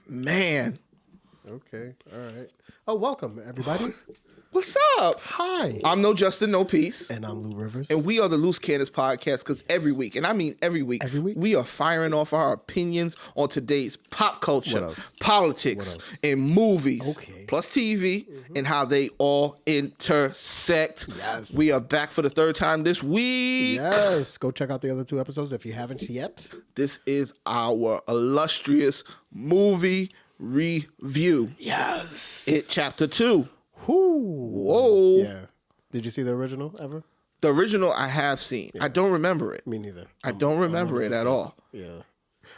Man. Okay. All right. Oh, welcome, everybody. What's up? Hi. I'm No Justin, No Peace. And I'm Lou Rivers. And we are the Loose Cannons Podcast because every week, and I mean every week, we are firing off our opinions on today's pop culture, politics, and movies, plus TV, and how they all intersect. Yes. We are back for the third time this week. Yes. Go check out the other two episodes if you haven't yet. This is our illustrious movie review. Yes. It Chapter 2. Whoa. Yeah. Did you see the original ever? The original I have seen. Yeah. I don't remember it. Me neither. I don't remember it at all. Yeah.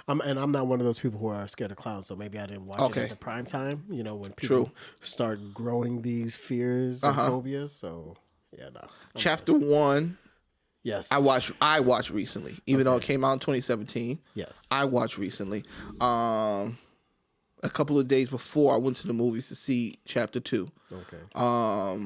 I'm not one of those people who are scared of clowns, so maybe I didn't watch it at the prime time, you know, when people start growing these fears and phobias. So, yeah, no. Chapter 1. Yes. I watched recently, even though it came out in 2017. Yes. I watched recently. A couple of days before I went to the movies to see Chapter 2. Okay. A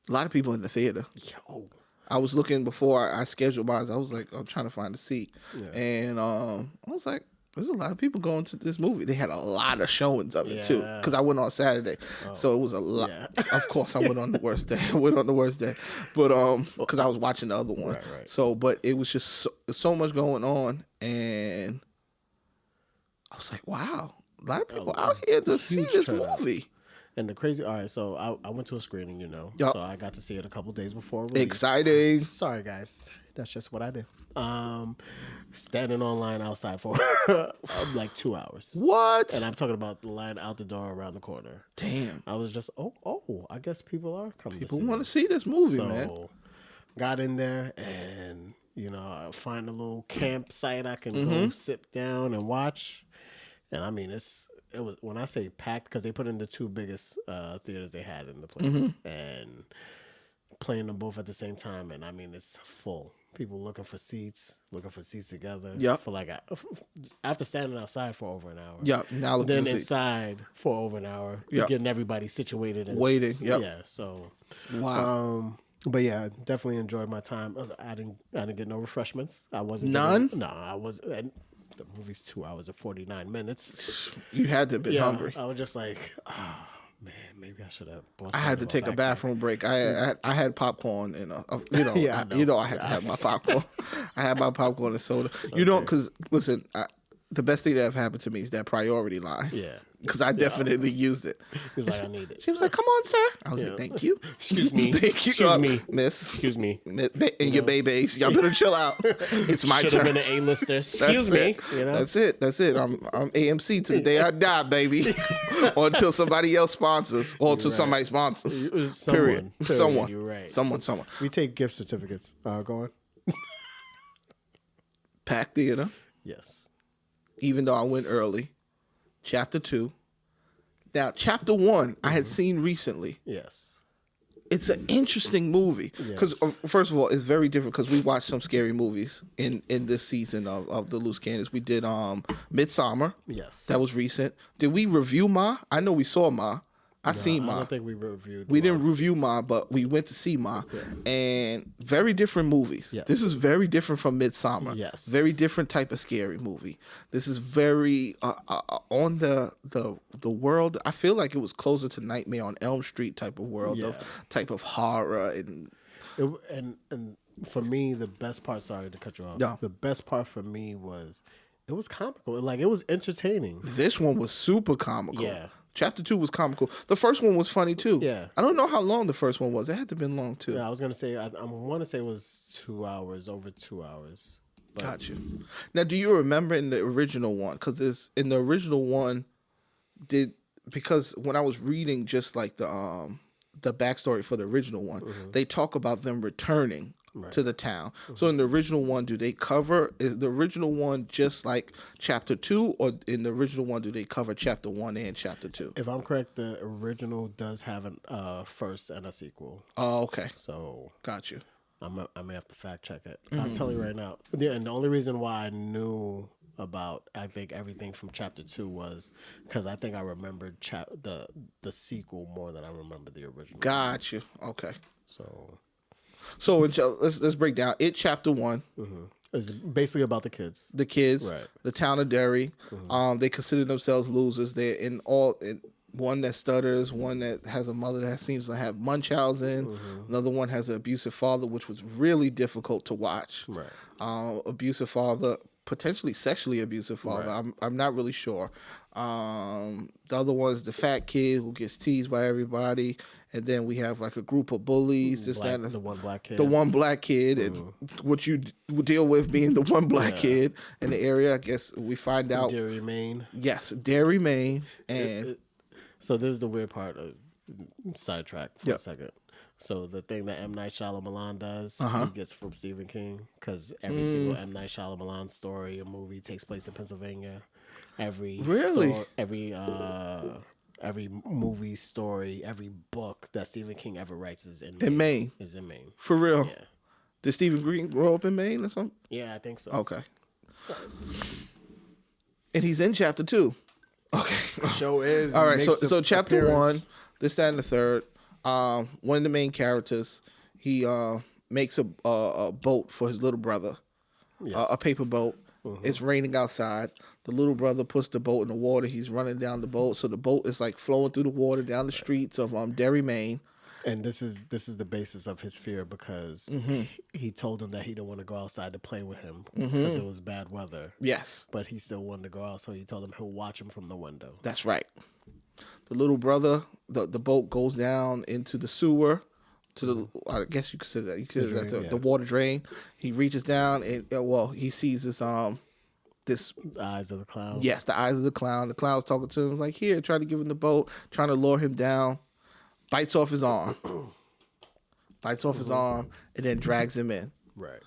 lot of people in the theater. Yo. I was looking before I scheduled mine. I was like, I'm trying to find a seat. Yeah. And I was like, there's a lot of people going to this movie. They had a lot of showings of it, too, because I went on Saturday. So it was a lot. Yeah. Of course, I went on the worst day. But because I was watching the other one. Right. So, but it was just so much going on. And I was like, wow, a lot of people out here to see this movie. And the crazy, all right, so I went to a screening, you know, so I got to see it a couple days before release. Exciting. Sorry, guys. That's just what I did. Standing online outside for like 2 hours. What? And I'm talking about the line out the door around the corner. Damn. I was just, I guess people are coming People want to see this movie, man. Got in there and, you know, I find a little campsite I can go sit down and watch. And I mean, it was when I say packed, because they put in the two biggest theaters they had in the place and playing them both at the same time. And I mean, it's full. People looking for seats together. Yeah. For like after standing outside for over an hour. Yeah. Now then inside for over an hour. You're getting everybody situated and waiting. Yep. Yeah. So wow. But yeah, definitely enjoyed my time. I didn't get no refreshments. I wasn't none. I was. The movie's 2 hours and 49 minutes. You had to have been hungry. I was just like, oh man, maybe I should have bought. I had to take a bathroom break. I had popcorn and I had to have my popcorn. I had my popcorn and soda. You know, because listen, the best thing that ever happened to me is that priority line. Yeah. Because I definitely used it. He was like, I need it. She was like, come on, sir. I was like, thank you. Excuse me. Thank you. Excuse me. Miss. Excuse me. And your babies. Y'all better chill out. It's my turn. Should have been an A-lister. Excuse me. You know? That's it. I'm AMC to the day I die, baby. Or until somebody else sponsors. Or until somebody sponsors. Period. Someone. You're right. Someone. We take gift certificates. Go on. Packed theater. Yes. Even though I went early. Chapter 2. Now, Chapter 1, I had seen recently. Yes. It's an interesting movie. Because, first of all, it's very different because we watched some scary movies in this season of the Loose Cannons. We did Midsommar. Yes. That was recent. Did we review Ma? I know we saw Ma. Seen Ma. I don't think we reviewed We didn't review Ma, but we went to see Ma. Yeah. And very different movies. Yes. This is very different from Midsommar. Yes. Very different type of scary movie. This is very on the world. I feel like it was closer to Nightmare on Elm Street type of world of horror and for me the best part. Sorry to cut you off. No. The best part for me was it was comical. Like it was entertaining. This one was super comical. Yeah. Chapter 2 was comical. The first one was funny too. Yeah. I don't know how long the first one was. It had to have been long too. Yeah, I was gonna say I want to say it was 2 hours, over 2 hours. But... Gotcha. Now, do you remember in the original one? Because in the original one, because when I was reading just like the backstory for the original one, they talk about them returning to the town. So in the original one, is the original one just like Chapter 2, or in the original one, do they cover Chapter 1 and Chapter 2? If I'm correct, the original does have a first and a sequel. Oh, okay. So got you. I may have to fact check it. I'll tell you right now. Yeah, and the only reason why I knew about everything from Chapter 2 was because I think I remembered the sequel more than I remember the original. Got you. Okay. So let's break down it. Chapter 1. It's basically about the kids. The kids, Right. the town of Derry. They consider themselves losers. They're one that stutters, one that has a mother that seems to have Munchausen, another one has an abusive father, which was really difficult to watch. Right. Abusive father, potentially sexually abusive father. Right. I'm not really sure. The other one's the fat kid who gets teased by everybody, and then we have like a group of bullies. The one black kid. The one black kid, and what you deal with being the one black kid in the area. I guess we find out. Derry, Maine. Yes, Derry, Maine, and so this is the weird part. Sidetrack for a second. So the thing that M. Night Shyamalan does, he gets from Stephen King, because every single M. Night Shyamalan story or movie takes place in Pennsylvania. Every movie story, every book that Stephen King ever writes is in Maine. Is in Maine. For real? Yeah. Did Stephen King grow up in Maine or something? Yeah, I think so. Okay. And he's in chapter 2. Okay. Show is all right. So chapter 1, this, that, and the third. One of the main characters, he makes a boat for his little brother, a paper boat. It's raining outside. The little brother puts the boat in the water. He's running down the boat, so the boat is like flowing through the water down the streets of Derry, Maine. And this is the basis of his fear, because he told him that he didn't want to go outside to play with him because it was bad weather. Yes, but he still wanted to go out, so he told him he'll watch him from the window. That's right. The little brother, the boat goes down into the sewer, to the, I guess you consider that the water drain. He reaches down and he sees this the eyes of the clown. Yes, the eyes of the clown. The clown's talking to him like, here, trying to give him the boat, trying to lure him down. Bites off his arm. And then drags him in. Right.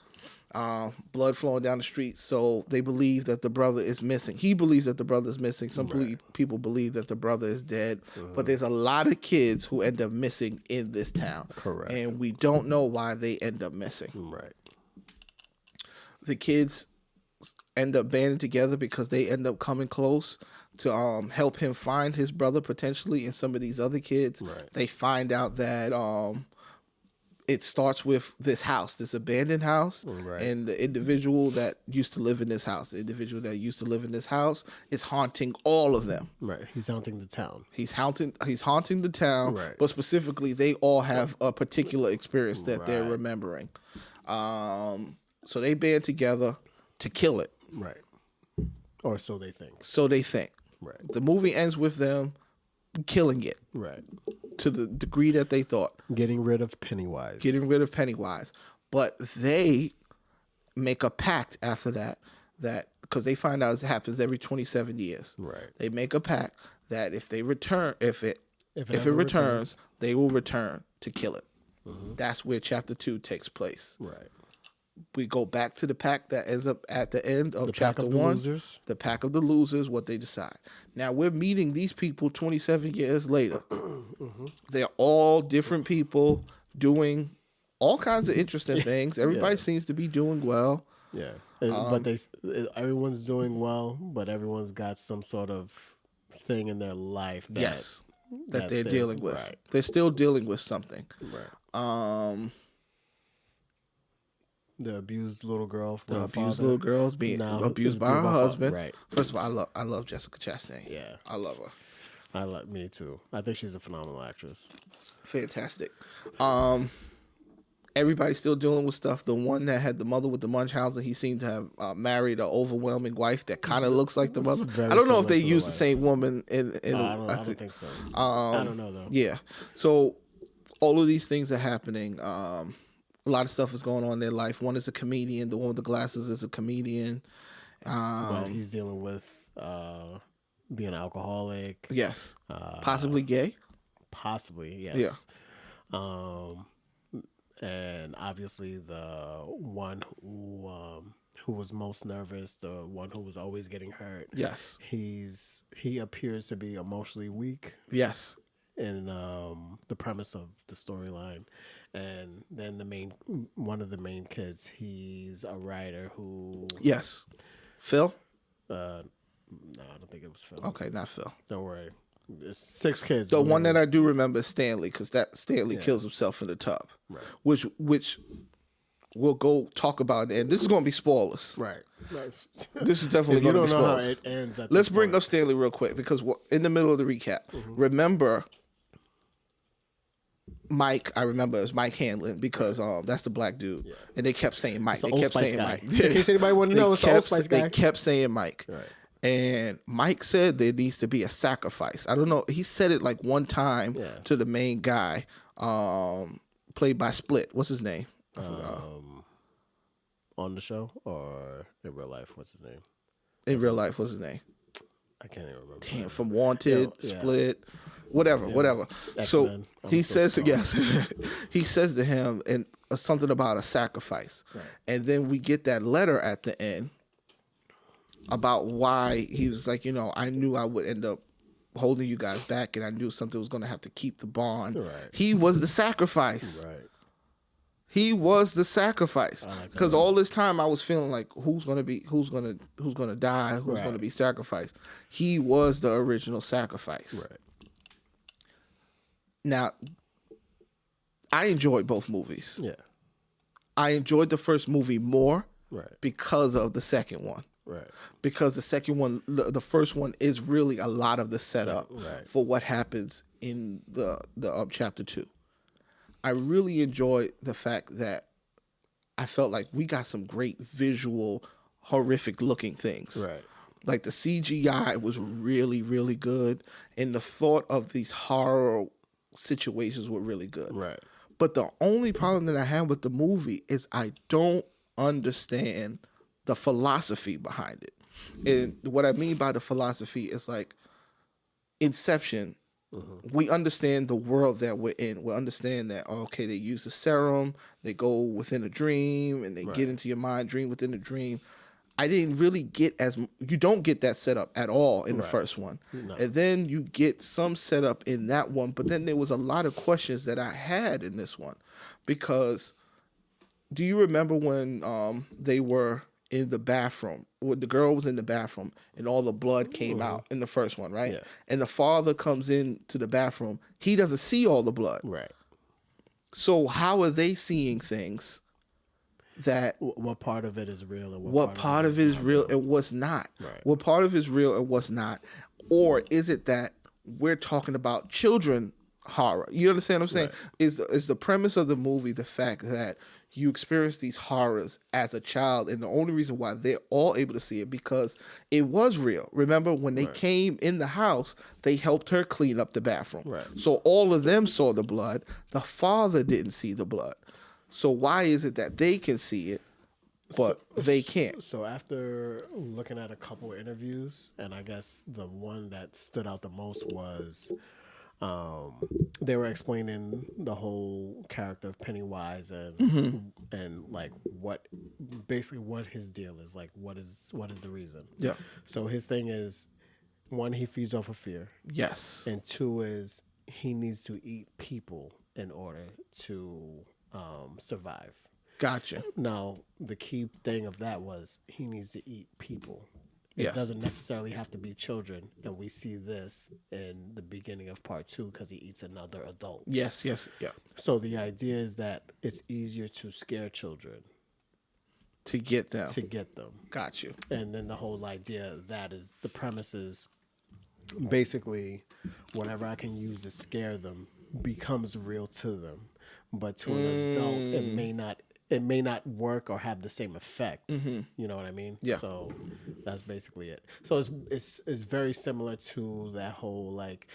Blood flowing down the street. So they believe that the brother is missing. He believes that the brother is missing. Some people believe that the brother is dead. But there's a lot of kids who end up missing in this town. Correct. And we don't know why they end up missing. Right. The kids end up banding together because they end up coming close to help him find his brother potentially, and some of these other kids. Right. They find out that it starts with this house, this abandoned house, and the individual that used to live in this house. The individual that used to live in this house is haunting all of them. Right. He's haunting the town. He's haunting the town, but specifically they all have a particular experience that they're remembering. So they band together to kill it. Right. Or so they think. Right. The movie ends with them killing it. Right. To the degree that they thought. Getting rid of Pennywise. But they make a pact after that because they find out it happens every 27 years. Right. They make a pact that if it returns, they will return to kill it. That's where chapter 2 takes place. Right. We go back to the pack that ends up at the end of chapter 1. Losers. The pack of the losers, what they decide. Now we're meeting these people 27 years later. They're all different people doing all kinds of interesting things. Everybody seems to be doing well. Yeah, but everyone's doing well, but everyone's got some sort of thing in their life that they're dealing with. Right. They're still dealing with something. Right. The abused little girl. Little girl's being abused by her husband. Right. First of all, I love Jessica Chastain. Yeah. I love her. Me too. I think she's a phenomenal actress. Fantastic. Everybody's still dealing with stuff. The one that had the mother with the Munchausen, he seemed to have married an overwhelming wife that kind of looks like the mother. I don't know if they used the same woman in I don't think so. I don't know though. Yeah. So all of these things are happening. A lot of stuff is going on in their life. One is a comedian. The one with the glasses is a comedian. But he's dealing with being an alcoholic. Yes. Possibly gay. Possibly, yes. Yeah. And obviously the one who was most nervous, the one who was always getting hurt. Yes. He appears to be emotionally weak. Yes. In the premise of the storyline. And then one of the main kids, he's a writer who... Yes. Phil? No, I don't think it was Phil. Okay, not Phil. Don't worry. There's 6 kids. The one that I do remember is Stanley, because that Stanley kills himself in the tub. Right. Which we'll go talk about it. And this is going to be spoilers. Right. This is definitely going to be spoilers. You don't know how it ends at Let's bring up Stanley real quick because in the middle of the recap, remember Mike, I remember it was Mike Hanlon because that's the black dude. Yeah. And they kept saying Mike. They kept saying Mike. In case anybody want to know, it's the Old Spice guy. They kept saying Mike. Right. And Mike said there needs to be a sacrifice. I don't know. He said it like one time to the main guy, played by Split. What's his name? I forgot. On the show or in real life? What's his name? In real life, what's his name? I can't even remember. Damn, from Wanted, Split, whatever. X-Men. So he says, yes, he says to him and something about a sacrifice. Right. And then we get that letter at the end about why he was like, I knew I would end up holding you guys back and I knew something was going to have to keep the bond. Right. He was the sacrifice. Right. He was the sacrifice because all this time I was feeling like who's gonna die, who's gonna be sacrificed. He was the original sacrifice. Right. Now, I enjoyed both movies. Yeah, I enjoyed the first movie more, because of the second one. Right. Because the second one, the first one is really a lot of the setup for what happens in the chapter 2. I really enjoyed the fact that I felt like we got some great visual, horrific looking things. Right. Like the CGI was really, really good. And the thought of these horror situations were really good. Right. But the only problem that I have with the movie is I don't understand the philosophy behind it. And what I mean by the philosophy is like Inception. We understand the world that we're in. We understand that, okay, they use the serum, they go within a dream, and they get into your mind, dream within a dream. I didn't really get you don't get that setup at all in the first one. No. And then you get some setup in that one, but then there was a lot of questions that I had in this one. Because do you remember when they were in the bathroom, when the girl was in the bathroom and all the blood came out in the first one, right? Yeah. And the father comes into the bathroom. He doesn't see all the blood. Right. So how are they seeing things that... What part of it is real and what part of it is real and what's not? Right. What part of it is real and what's not? Or is it that we're talking about children horror? You understand what I'm saying? Right. Is the premise of the movie the fact that you experience these horrors as a child, and the only reason why they're all able to see it because it was real. Remember when they came in the house, they helped her clean up the bathroom. Right. So all of them saw the blood. The father didn't see the blood. So why is it that they can see it, but they can't? So after looking at a couple of interviews, and I guess the one that stood out the most was they were explaining the whole character of Pennywise and like what his deal is, like what is the reason. Yeah. So his thing is, one, he feeds off of fear. Yes. And two is he needs to eat people in order to survive. Gotcha. Now the key thing of that was he needs to eat people. It doesn't necessarily have to be children, and we see this in the beginning of part 2 because he eats another adult. Yes, yeah. So the idea is that it's easier to scare children. To get them. Got you. And then the whole idea of that is the premise is basically whatever I can use to scare them becomes real to them. But to an adult, it may not work or have the same effect. Mm-hmm. You know what I mean? Yeah. So that's basically it. So it's very similar to that whole, like,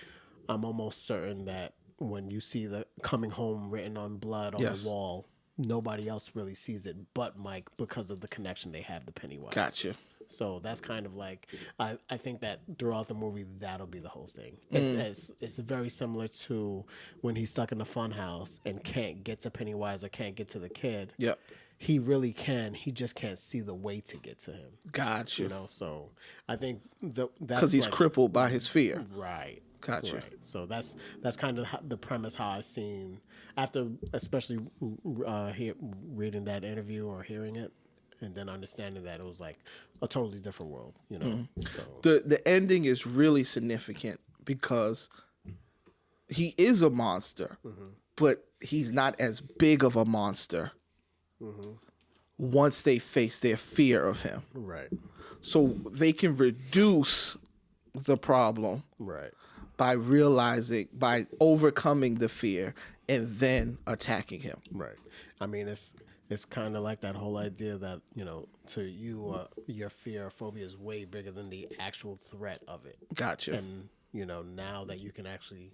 I'm almost certain that when you see the coming home written on blood on the wall, nobody else really sees it but Mike because of the connection they have to Pennywise. Gotcha. So that's kind of like, I think that throughout the movie, that'll be the whole thing. It's very similar to when he's stuck in the fun house and can't get to Pennywise or can't get to the kid. Yeah. He really can. He just can't see the way to get to him. Gotcha. You know, so I think that's because he's crippled by his fear. Right. Gotcha. Right. So that's kind of the premise how I've seen after, especially reading that interview or hearing it. And then understanding that it was like a totally different world, you know. Mm-hmm. So the ending is really significant because he is a monster, but he's not as big of a monster once they face their fear of him. Right. So they can reduce the problem Right. by overcoming the fear and then attacking him. Right. I mean, it's kind of like that whole idea that, to you, your fear or phobia is way bigger than the actual threat of it. Gotcha. And, now that you can actually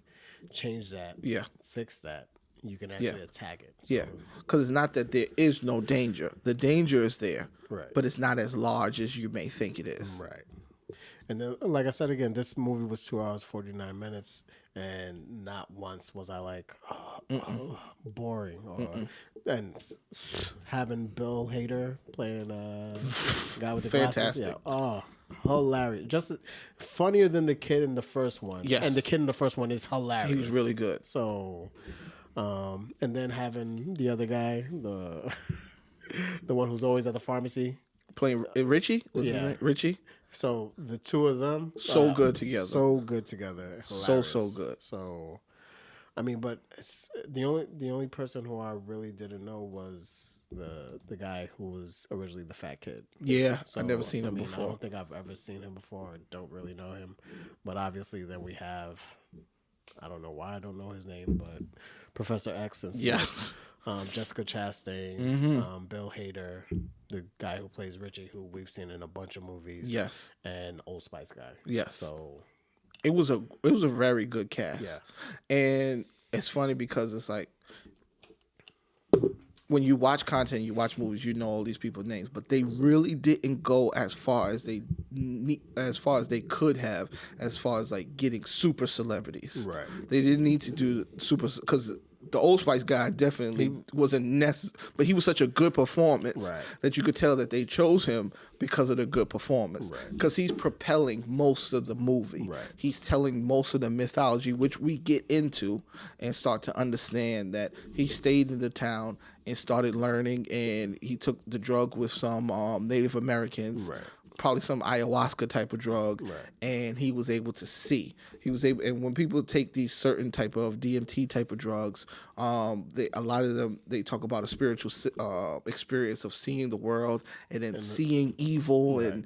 change that, fix that, you can actually attack it. So. Yeah. Because it's not that there is no danger. The danger is there. Right. But it's not as large as you may think it is. Right. And then, like I said again, this movie was 2 hours 49 minutes, and not once was I like, boring, and having Bill Hader playing guy with the glasses, hilarious, just funnier than the kid in the first one. Yes, and the kid in the first one is hilarious. He was really good. So, and then having the other guy, the one who's always at the pharmacy. Playing Richie? Was his name? Richie? So the two of them so good together. So good together. Hilarious. So good. So I mean, but the only person who I really didn't know was the guy who was originally the fat kid. Yeah, so, I've never seen him before. I don't think I've ever seen him before. I don't really know him. But obviously then we have, I don't know why I don't know his name, but Professor X and Jessica Chastain, Bill Hader, the guy who plays Richie, who we've seen in a bunch of movies. Yes. And Old Spice guy. Yes. So it was a very good cast. Yeah. And it's funny because it's like when you watch content, you watch movies, you know all these people's names, but they really didn't go as far as they could have, as far as like getting super celebrities. Right. They didn't need to do super, because the Old Spice guy definitely wasn't necessary, but he was such a good performance that you could tell that they chose him because of the good performance. Because he's propelling most of the movie. Right. He's telling most of the mythology, which we get into and start to understand that he stayed in the town and started learning, and he took the drug with some Native Americans. Right. Probably some ayahuasca type of drug, and he was able to see. And when people take these certain type of DMT type of drugs, a lot of them, they talk about a spiritual experience of seeing the world and then seeing evil and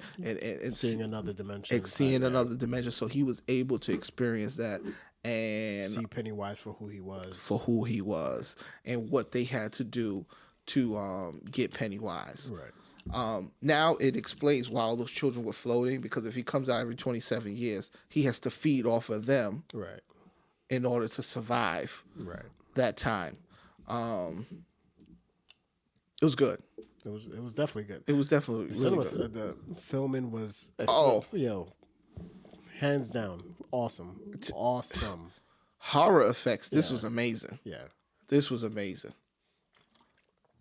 seeing another dimension. Another dimension. So he was able to experience that and see Pennywise for who he was, and what they had to do to get Pennywise. Right. Now it explains why all those children were floating, because if he comes out every 27 years, he has to feed off of them in order to survive that time. It was good. It was definitely good. It was definitely really good. The filming was hands down awesome. Horror effects. This was amazing. Yeah, this was amazing.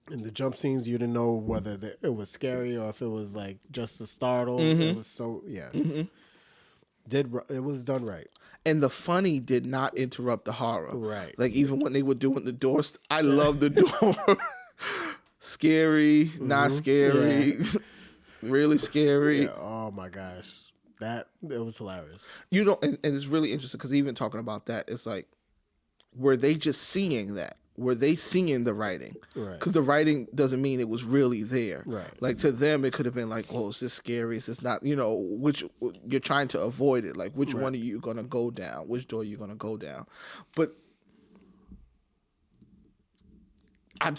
In the jump scenes, you didn't know whether it was scary or if it was like just to startle. It was so it was done right, and the funny did not interrupt the horror. Right, like even when they were doing the doors, I love the door. Scary, not scary, really scary. Yeah, oh my gosh, it was hilarious. And it's really interesting because even talking about that, it's like, were they just seeing that? Were they seeing the writing? Right. Because the writing doesn't mean it was really there. Right. Like to them, it could have been like, oh, is this scary? Is this not, which you're trying to avoid it. Like, which one are you going to go down? Which door are you going to go down? But I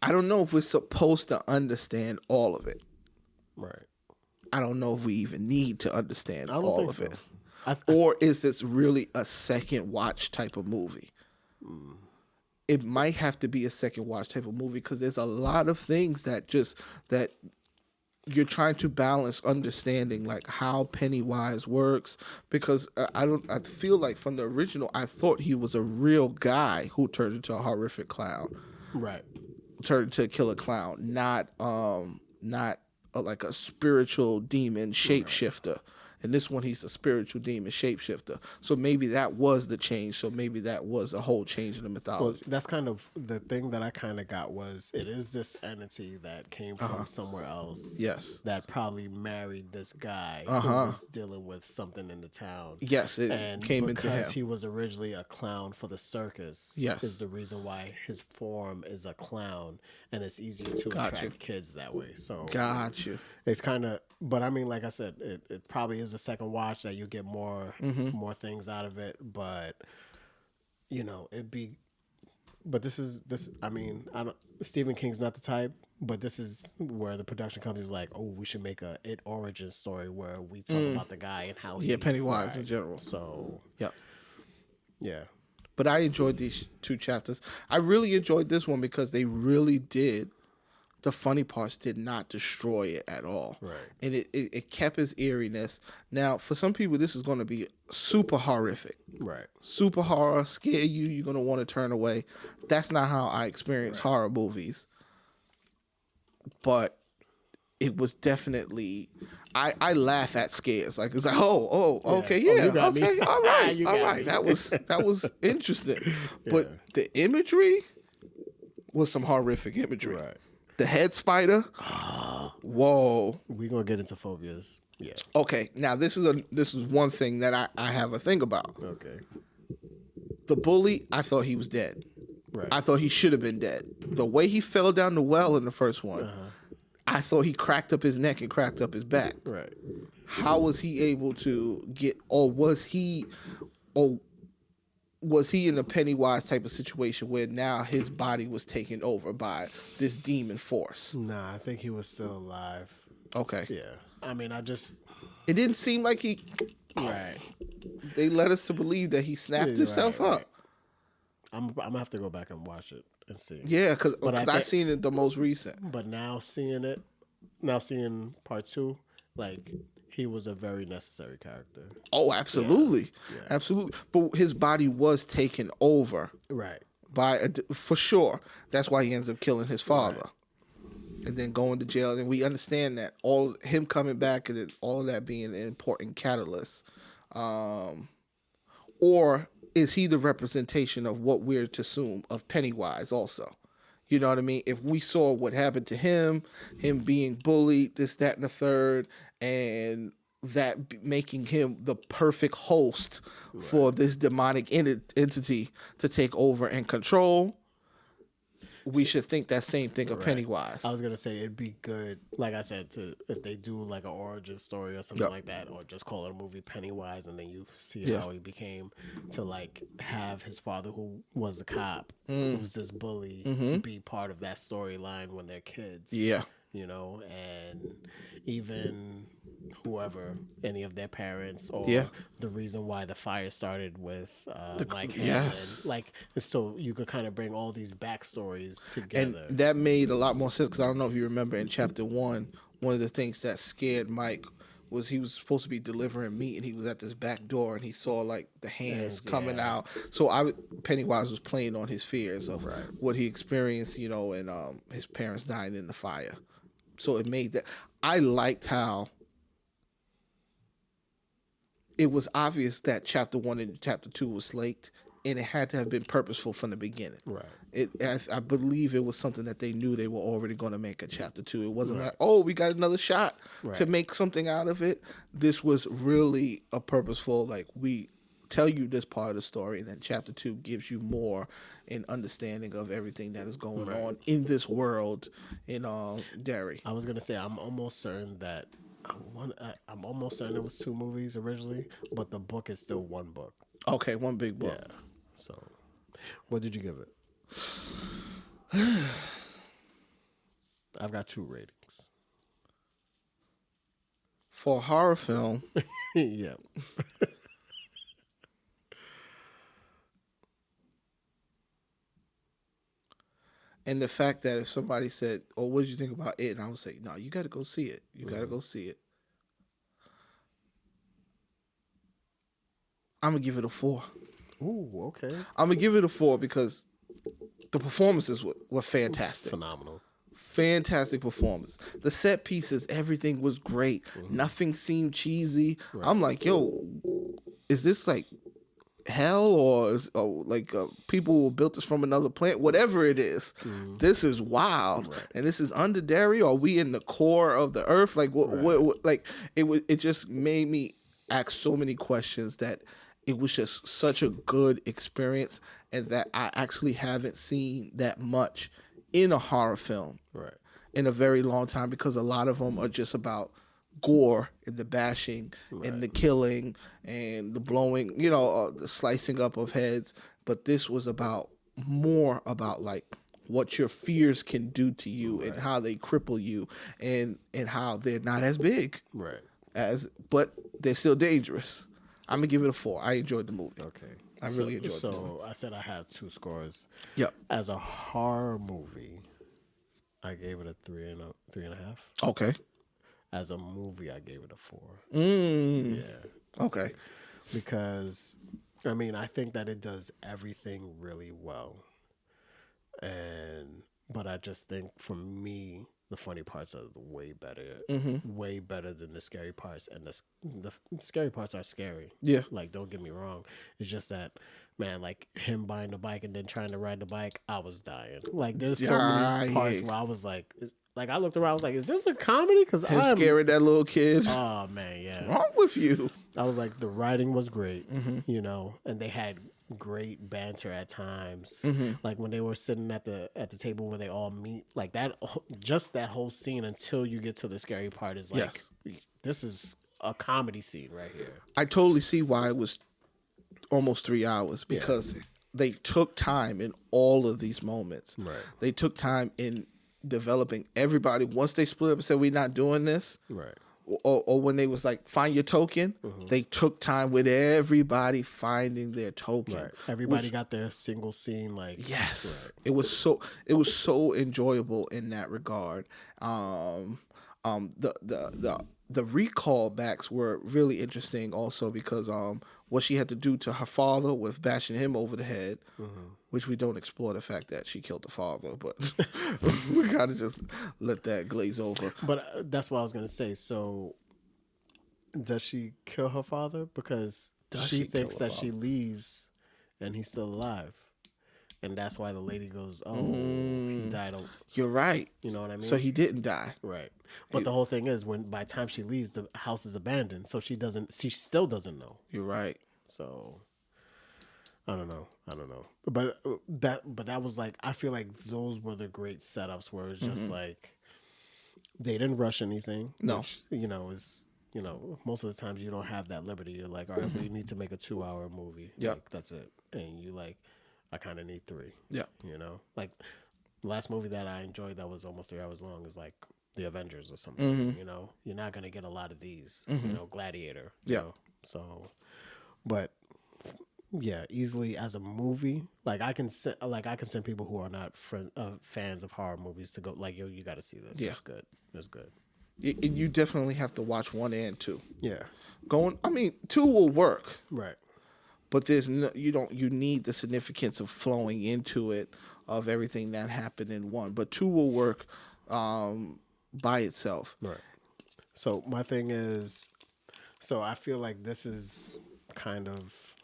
don't know if we're supposed to understand all of it. Right. I don't know if we even need to understand all of it. Or is this really a second watch type of movie? It might have to be a second watch type of movie because there's a lot of things that you're trying to balance understanding, like how Pennywise works, because I feel like from the original, I thought he was a real guy who turned into a horrific clown. Right. Turned into a killer clown, not like a spiritual demon shapeshifter. and this one he's a spiritual demon shapeshifter. So maybe that was the change. So maybe that was a whole change in the mythology. Well, that's kind of the thing that I kind of got was it is this entity that came from somewhere else. Yes. That probably married this guy who was dealing with something in the town. Yes, it came into him. Because he was originally a clown for the circus. Yes. Is the reason why his form is a clown, and it's easier to attract kids that way. So got you. It's kind of, but I mean, like I said, it probably is a second watch that you get more things out of it, but you know, but this. I mean, I don't. Stephen King's not the type, but this is where the production company's like, oh, we should make a It origin story where we talk about the guy and how he Pennywise in general. So yeah. But I enjoyed these 2 chapters. I really enjoyed this one because they really did. The funny parts did not destroy it at all. Right. And it kept its eeriness. Now, for some people, this is going to be super horrific. Right. Super horror, scare you. You're going to want to turn away. That's not how I experience horror movies. But it was definitely... I laugh at scares. Like, it's like, okay, okay, all right. That was interesting. But the imagery was some horrific imagery. Right. The head spider. Whoa. We're gonna get into phobias. Yeah. Okay. Now this is one thing that I have a thing about. Okay. The bully, I thought he was dead. Right. I thought he should have been dead. The way he fell down the well in the first one, I thought he cracked up his neck and cracked up his back. Right. How was he able to get, or was he in a Pennywise type of situation where now his body was taken over by this demon force? Nah, I think he was still alive. Okay. Yeah. I mean, it didn't seem like he... Right. They led us to believe that he snapped himself up. I'm going to have to go back and watch it and see. Yeah, because I seen it the most recent. But now seeing part 2, like... He was a very necessary character. Oh, absolutely. Yeah. Absolutely. But his body was taken over. Right. For sure. That's why he ends up killing his father. Right. And then going to jail. And we understand that him coming back and all of that being an important catalyst. Or is he the representation of what we're to assume of Pennywise also? You know what I mean? If we saw what happened to him being bullied, this, that, and the third, and that making him the perfect host for this demonic entity to take over and control, we should think that same thing of Pennywise. I was going to say it'd be good, like I said, if they do like an origin story or something like that, or just call it a movie Pennywise, and then you see how he became to like have his father, who was a cop, who's this bully, be part of that storyline when they're kids. Yeah. You know, and even whoever, any of their parents, or the reason why the fire started with Mike Hanlon. Like, so you could kind of bring all these backstories together. And that made a lot more sense, because I don't know if you remember in chapter 1, one of the things that scared Mike was he was supposed to be delivering meat, and he was at this back door, and he saw like the hands coming out. So Pennywise was playing on his fears of what he experienced, you know, and his parents dying in the fire. So it made that. I liked how it was obvious that chapter 1 and chapter 2 was slaked, and it had to have been purposeful from the beginning. Right. I believe it was something that they knew they were already going to make a chapter 2. It wasn't like, oh, we got another shot to make something out of it. This was really a purposeful, like, we tell you this part of the story, and then chapter 2 gives you more an understanding of everything that is going on in this world in Derry. I was gonna say I'm almost certain that I'm almost certain it was 2 movies originally, but the book is still 1 book. Okay, 1 big book. Yeah. So, what did you give it? I've got 2 ratings for a horror film. Yeah. And the fact that if somebody said, oh, what did you think about it? And I would say, no, you got to go see it. You got to go see it. I'm going to give it a 4. Ooh, okay. I'm going to give it a 4 because the performances were fantastic. Phenomenal. fantastic performance. The set pieces, everything was great. Nothing seemed cheesy. I'm like, yo, is this like hell or people built this from another planet? Whatever it is, this is wild. And this is under Derry. Are we in the core of the earth? Like what like it just made me ask so many questions that it was just such a good experience, and that I actually haven't seen that much in a horror film in a very long time, because a lot of them are just about gore and the bashing and the killing and the blowing, the slicing up of heads. But this was more about like what your fears can do to you and how they cripple you, and how they're not as big but they're still dangerous. I'm gonna give it a 4. I enjoyed the movie. Okay. I really enjoyed it. So I said I have 2 scores. Yep. As a horror movie, I gave it a 3.5. Okay. As a movie, I gave it a 4. Yeah. Okay. Because, I mean, I think that it does everything really well. But I just think, for me, the funny parts are way better. Way better than the scary parts. And the scary parts are scary. Yeah. Like, don't get me wrong. It's just that, man, like, him buying the bike and then trying to ride the bike, I was dying. Like, there's so many parts where I was like, I looked around, I was like, is this a comedy? Because him scaring that little kid. Oh, man, yeah. What's wrong with you? I was like, the writing was great, and they had great banter at times. Like when they were sitting at the table where they all meet, like that, just that whole scene until you get to the scary part is like, this is a comedy scene right here. I totally see why it was almost 3 hours, because they took time in all of these moments. They took time in developing everybody. Once they split up and said, we're not doing this. Or when they was like, find your token, they took time with everybody finding their token. Everybody got their single scene. Like, yes, it was so enjoyable in that regard. The recall backs were really interesting also, because what she had to do to her father with bashing him over the head, which we don't explore the fact that she killed the father, but we gotta just let that glaze over. But that's what I was gonna say. So, does she kill her father? Because she thinks that she leaves and he's still alive. And that's why the lady goes, oh, he died. You're right. You know what I mean? So he didn't die. Right. But the whole thing is, by the time she leaves, the house is abandoned. So she still doesn't know. You're right. So I don't know. But that was like, I feel like those were the great setups where it's just like, they didn't rush anything. No. Which, is, most of the times you don't have that liberty. You're like, all right, we need to make a 2-hour movie. Yeah. Like, that's it. And you like, I kind of need 3. Yeah. Like the last movie that I enjoyed that was almost 3 hours long is like The Avengers or something. You're not going to get a lot of these, Gladiator. Yeah. So, but yeah, easily as a movie, like I can send people who are not fans of horror movies to go like, yo, you got to see this. Yeah. It's good. It's good. You definitely have to watch 1 and 2. Yeah. 2 will work. Right. But you need the significance of flowing into it, of everything that happened in 1. But 2 will work by itself. Right. So my thing is, I feel like this is kind of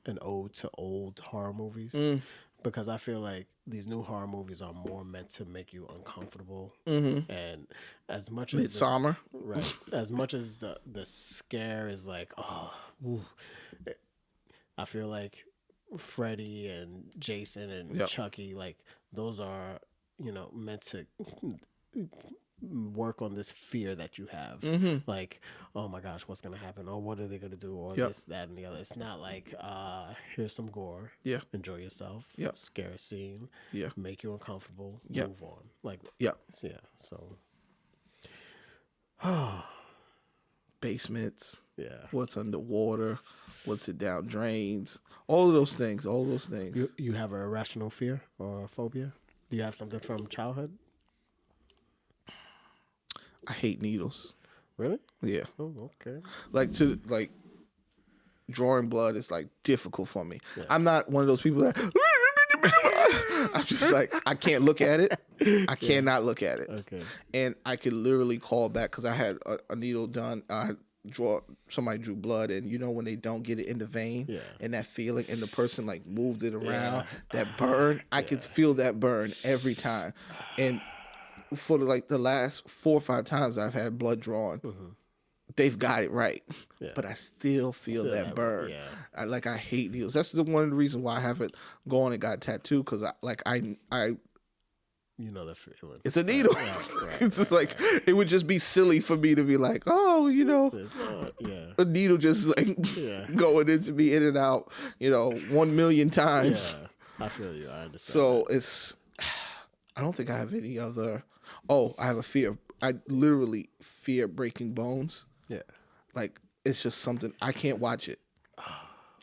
an ode to old horror movies, because I feel like these new horror movies are more meant to make you uncomfortable. And as much as Midsommar, right, as much as the scare is like, I feel like Freddy and Jason and Chucky, like those are, meant to work on this fear that you have. Like, oh my gosh, what's going to happen? Or what are they going to do? Or this, that, and the other. It's not like, here's some gore. Yeah. Enjoy yourself. Yeah. Scare a scene. Yeah. Make you uncomfortable. Yeah. Move on. Like, yeah. So. Basements. Yeah. What's underwater. What's it down drains. All of those things. You have an irrational fear or a phobia? Do you have something from childhood? I hate needles. Really? Yeah. Oh, okay. Like drawing blood is like difficult for me. Yeah. I'm not one of those people that I'm just like, I can't look at it. I cannot look at it. Okay. And I could literally call back because I had a needle done. Somebody drew blood, and when they don't get it in the vein, and that feeling, and the person like moved it around, that burn, I could feel that burn every time. And for the last 4 or 5 times I've had blood drawn, they've got it right, but I still feel that burn. I hate needles. That's one of the reasons why I haven't gone and got a tattoo, because I the feeling. It's a needle. Right, it's just it would just be silly for me to be like, oh, a needle just going into me in and out, 1 million times. Yeah, I feel you. I understand. So I don't think I have any other. Oh, I have a fear. I literally fear breaking bones. Yeah. It's just something, I can't watch it.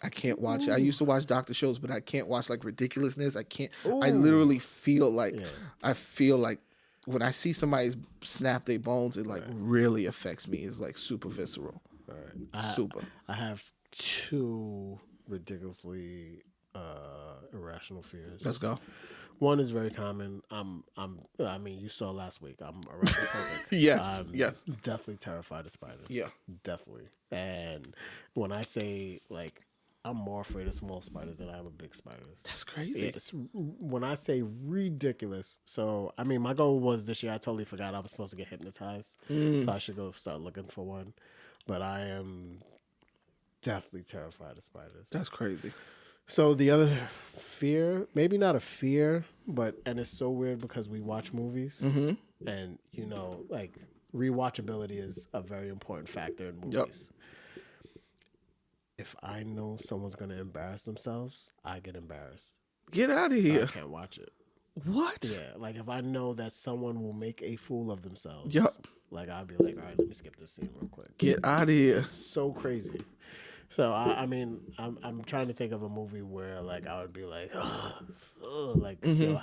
I can't watch it. I used to watch doctor shows, but I can't watch ridiculousness. I can't. I literally feel I feel like when I see somebody snap their bones, it really affects me. It's super visceral. All right. Super. I have 2 ridiculously irrational fears. Let's go. One is very common. I mean, you saw last week. I'm arachnophobic. Yes. Yes. Definitely terrified of spiders. Yeah. Definitely. And when I say I'm more afraid of small spiders than I am of big spiders. That's crazy. When I say ridiculous, so I mean, my goal was this year. I totally forgot I was supposed to get hypnotized, so I should go start looking for one. But I am definitely terrified of spiders. That's crazy. So the other fear, maybe not a fear, and it's so weird because we watch movies, and rewatchability is a very important factor in movies. Yep. If I know someone's going to embarrass themselves, I get embarrassed. Get out of here. I can't watch it. What? Yeah, if I know that someone will make a fool of themselves, yep. I'll be like, all right, let me skip this scene real quick. Get out of here. It's so crazy. So, I mean, I'm trying to think of a movie where, I would be like,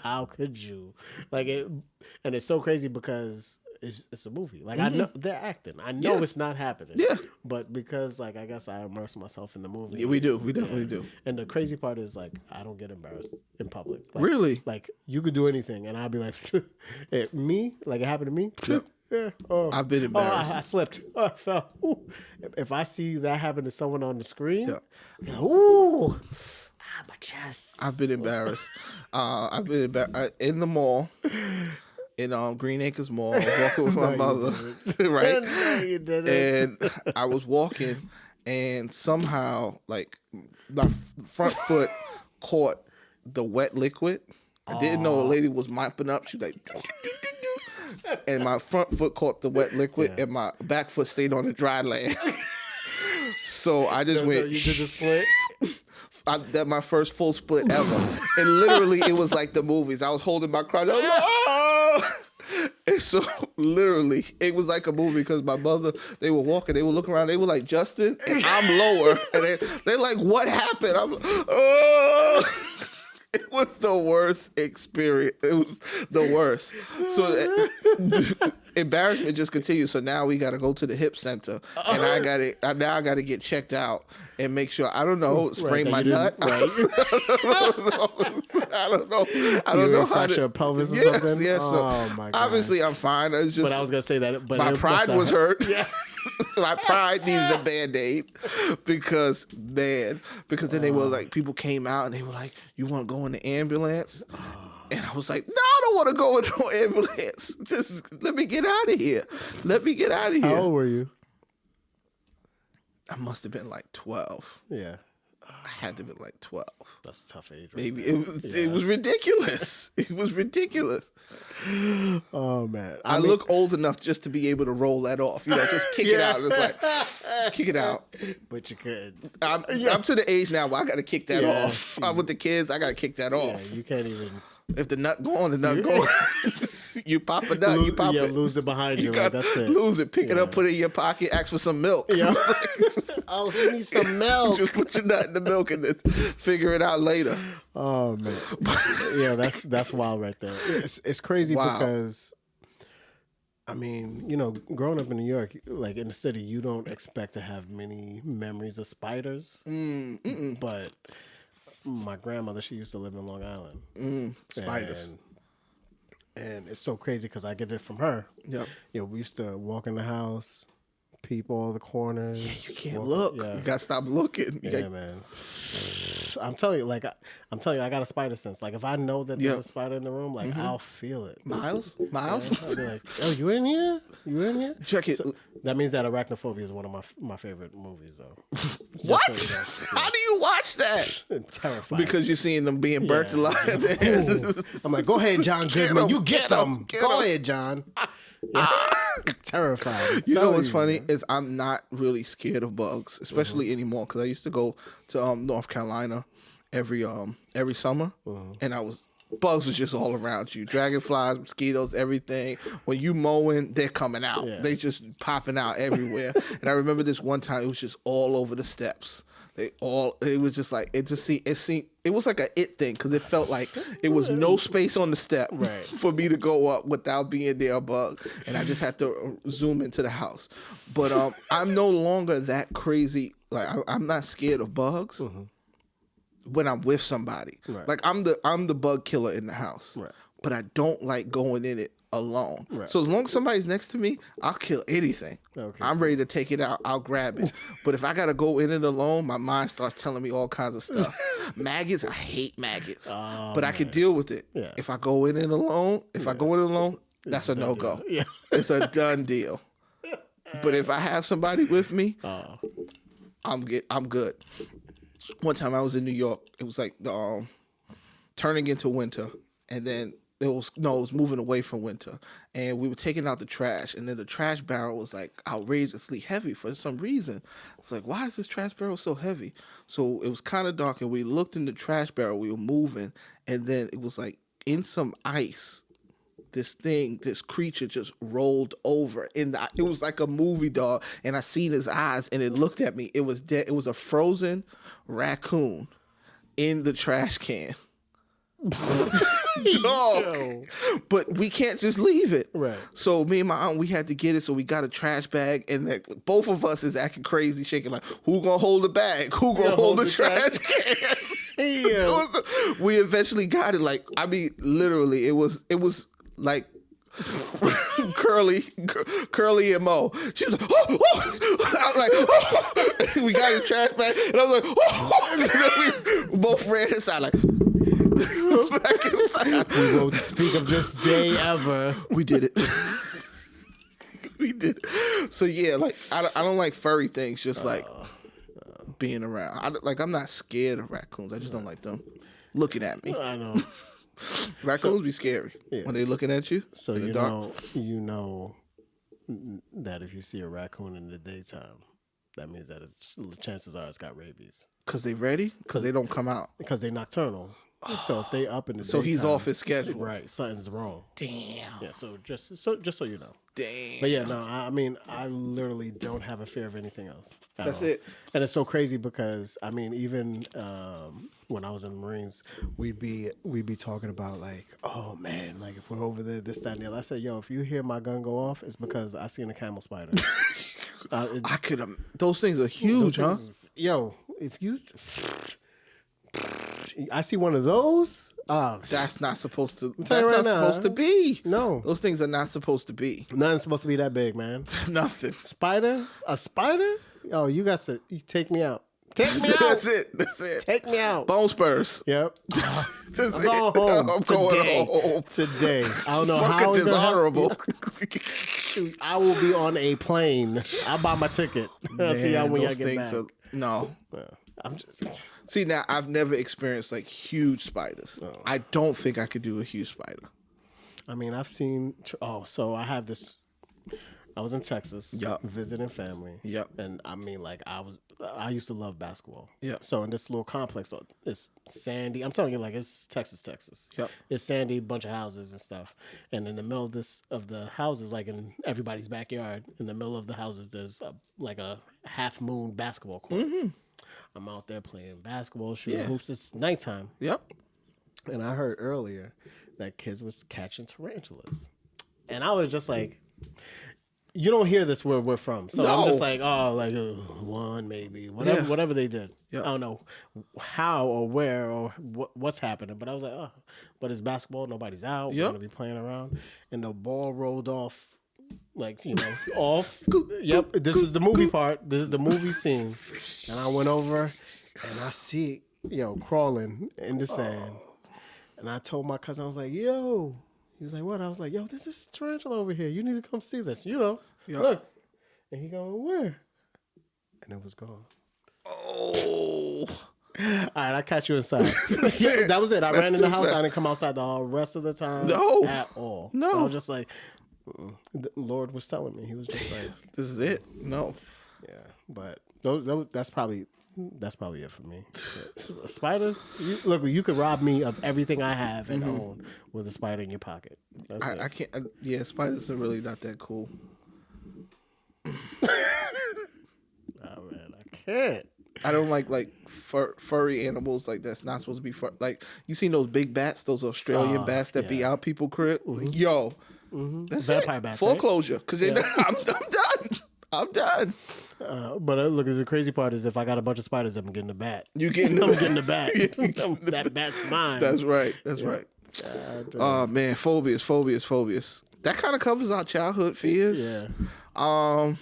how could you? And it's so crazy because it's a movie. I know they're acting. I know it's not happening. Yeah. But because, I guess I immerse myself in the movie. Yeah, we do. We definitely do. And the crazy part is, I don't get embarrassed in public. Really? You could do anything, and I'll be like, me? It happened to me? Yep. Yeah. Oh, I've been embarrassed. I slipped. Oh, I fell. Ooh. If I see that happen to someone on the screen, I'm like, ooh, my chest. I've been embarrassed. I've been in the mall, in Green Acres Mall, walking with my mother, right? No, you didn't. And I was walking, and somehow, my front foot caught the wet liquid. I didn't know the lady was mopping up. She was like. And my front foot caught the wet liquid, and my back foot stayed on the dry land. So I just went. You did the split. That my first full split ever, and literally it was like the movies. I was holding my crotch. And so literally it was like a movie because my mother, they were walking, they were looking around, they were like, Justin, and I'm lower, and they're like, what happened? I'm It was the worst experience. It was the worst. So embarrassment just continues. So now we got to go to the hip center, and I got to get checked out and make sure. I don't know, sprain my nut. Right. I don't know. I don't know how to your pelvis or something. Yes. Oh my God. Obviously, I'm fine. It's just. But I was gonna say that. But my pride was hurt. Yeah. My pride needed a Band-Aid because then they were like, people came out and they were like, you want to go in the ambulance? And I was like, no, I don't want to go in no ambulance. Just let me get out of here. How old were you? I must have been 12. Yeah. I had to be 12. That's a tough age. Right? Maybe it was ridiculous. It was ridiculous. Oh man, I look old enough just to be able to roll that off. Just kick it out. It's kick it out. But you could. I'm to the age now where I got to kick that off. I'm with the kids. I got to kick that off. You can't even. If the nut gone, the nut gone. You pop a nut, you pop it. Lose it behind you. That's it. Lose it. Pick it up, put it in your pocket, ask for some milk. Yeah. Oh, give me some milk. Just put your nut in the milk and then figure it out later. Oh man. Yeah, that's wild right there. It's crazy because I mean, growing up in New York, in the city, you don't expect to have many memories of spiders. But my grandmother, she used to live in Long Island. Spiders. And it's so crazy because I get it from her. Yep. We used to walk in the house, peep all the corners. Yeah, you can't look. Yeah. You gotta stop looking. Man. I'm telling you, I got a spider sense. Like if I know that there's a spider in the room, like I'll feel it. Miles? Yeah, I'll be like, oh, you in here? You in here? Check it. So, that means that Arachnophobia is one of my favorite movies, though. What? So How do you watch that? Terrifying. Because you're seeing them being burnt alive. I'm like, go ahead, John Goodman. You get them. Go ahead, John. Terrifying. You know what's funny is I'm not really scared of bugs, especially anymore, because I used to go to North Carolina every summer, and bugs was just all around you. Dragonflies, mosquitoes, everything. When you mowing, they're coming out. Yeah. They just popping out everywhere. And I remember this one time, it was just all over the steps. It was just like, it was like a thing, because it felt like it was no space on the step for me to go up without being near a bug. And I just had to zoom into the house. But I'm no longer that crazy. Like, I'm not scared of bugs. When I'm with somebody. Right. Like I'm the bug killer in the house. Right. But I don't like going in it alone. Right. So as long as somebody's next to me, I'll kill anything. Okay. I'm ready to take it out. I'll grab it. But if I gotta go in it alone, my mind starts telling me all kinds of stuff. Maggots, I hate maggots. But I can deal with it. Yeah. If I go in it alone, that's a no-go. Yeah. It's a done deal. But if I have somebody with me, I'm good. One time I was in New York. It was like the turning into winter, and then it was moving away from winter, and we were taking out the trash, and then the trash barrel was like outrageously heavy for some reason. It's like, why is this trash barrel so heavy? So it was kind of dark, and we looked in the trash barrel. We were moving, and then it was like in some ice. This creature just rolled over it was like a movie, dog. And I seen his eyes, and it looked at me. It was dead. It was a frozen raccoon in the trash can. Dog. But we can't just leave it. Right. So me and my aunt, we had to get it. So we got a trash bag, and both of us is acting crazy, shaking like, who gonna hold the bag? Who gonna hold the trash can? Yeah. We eventually got it. Like, I mean, literally, it was like Curly and Mo. She was like, oh. I was like, oh. We got a trash bag, and I was like, oh. And then we both ran inside like back inside. We won't speak of this day ever. We did it. We did it. So yeah, like I don't like furry things, just like being around. I'm not scared of raccoons. I just don't like them looking at me. I know. Raccoons be scary when they looking at you. So you know that if you see a raccoon in the daytime, that means that chances are it's got rabies. Because they ready? Because they don't come out. Because they nocturnal. So if they up in the daytime, he's off his schedule. Right, something's wrong. Damn. Yeah. So just so you know. Damn. But yeah, no. I mean, I literally don't have a fear of anything else. That's all. It. And it's so crazy because I mean, even when I was in the Marines, we'd be talking about like, oh man, like if we're over there, this, that, and the other. I said, yo, if you hear my gun go off, it's because I seen a camel spider. I could. Those things are huge, huh? Yo, if you. I see one of those. That's not supposed to. That's not supposed to be. No, those things are not supposed to be. Nothing's supposed to be that big, man. Nothing. Spider? A spider? Oh, you take me out. Take me out. That's it. Take me out. Bone spurs. Yep. That's I'm going home. I'm going home today. I don't know how it's dishonorable. Shoot, I will be on a plane. I'll buy my ticket. I'll see y'all when y'all get back. No. I'm just. See, now I've never experienced like huge spiders. Oh. I don't think I could do a huge spider. I mean, I've seen. So I have this. I was in Texas, visiting family. Yep. And I mean, like I used to love basketball. Yeah. So in this little complex, it's sandy. I'm telling you, like it's Texas. Yep. It's sandy, bunch of houses and stuff. And in the middle of the houses, like in everybody's backyard, in the middle of the houses, there's like a half moon basketball court. Mm-hmm. I'm out there playing basketball, shooting hoops. It's nighttime. Yep. And I heard earlier that kids was catching tarantulas. And I was just like, you don't hear this where we're from. So No. I'm just like, oh, like one maybe, whatever they did. Yeah. I don't know how or where or what's happening, but I was like, oh, but it's basketball. Nobody's out. We're gonna be playing around, and the ball rolled off. Like, off. Yep. This is the movie part. This is the movie scene. And I went over and I see, crawling in the sand. And I told my cousin, I was like, yo. He was like, what? I was like, yo, this is tarantula over here. You need to come see this. Look. And he going, where? And it was gone. Oh. All right, I'll catch you inside. That was it. I ran in the house. I didn't come outside the rest of the time at all. No. I was just like, the Lord was telling me. He was just like, this is it. No. Yeah, but that's probably it for me. Spiders, you could rob me of everything I have and own with a spider in your pocket. I can't. Spiders are really not that cool. Oh man, I can't. I don't like furry animals like that's not supposed to be fur. Like, you seen those big bats, those Australian bats that be out people crib? Like, yo. That's vampire bats, foreclosure, because I'm done. I'm done. But look, the crazy part is if I got a bunch of spiders, I'm getting the bat. You getting? I'm getting the bat. That bat's mine. That's right. Right. Oh man, phobias. That kind of covers our childhood fears. Yeah.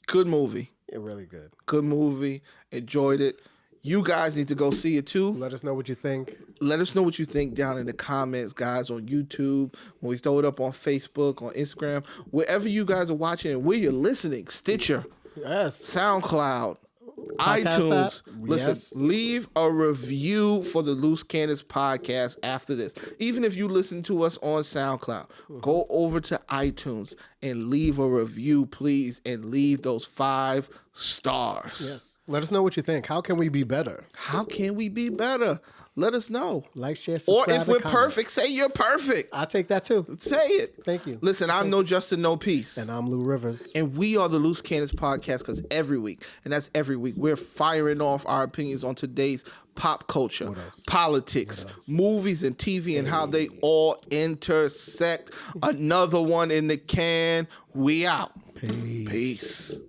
Good movie. Yeah, really good. Good movie. Enjoyed it. You guys need to go see it too. Let us know what you think. Let us know what you think down in the comments, guys, on YouTube, when we throw it up on Facebook, on Instagram, wherever you guys are watching and where you're listening. Stitcher, SoundCloud, iTunes. Listen, leave a review for the Loose Cannons podcast after this. Even if you listen to us on SoundCloud, go over to iTunes and leave a review, please, and leave those 5 stars. Yes. Let us know what you think. How can we be better? Let us know. Like, share, subscribe, or if we're perfect, say you're perfect. I'll take that too. Say it. Thank you. Listen, I'm No Justin, No Peace. And I'm Lou Rivers. And we are the Loose Cannons podcast, because every week, we're firing off our opinions on today's pop culture, politics, movies, and TV, and how they all intersect. Another one in the can. We out. Peace.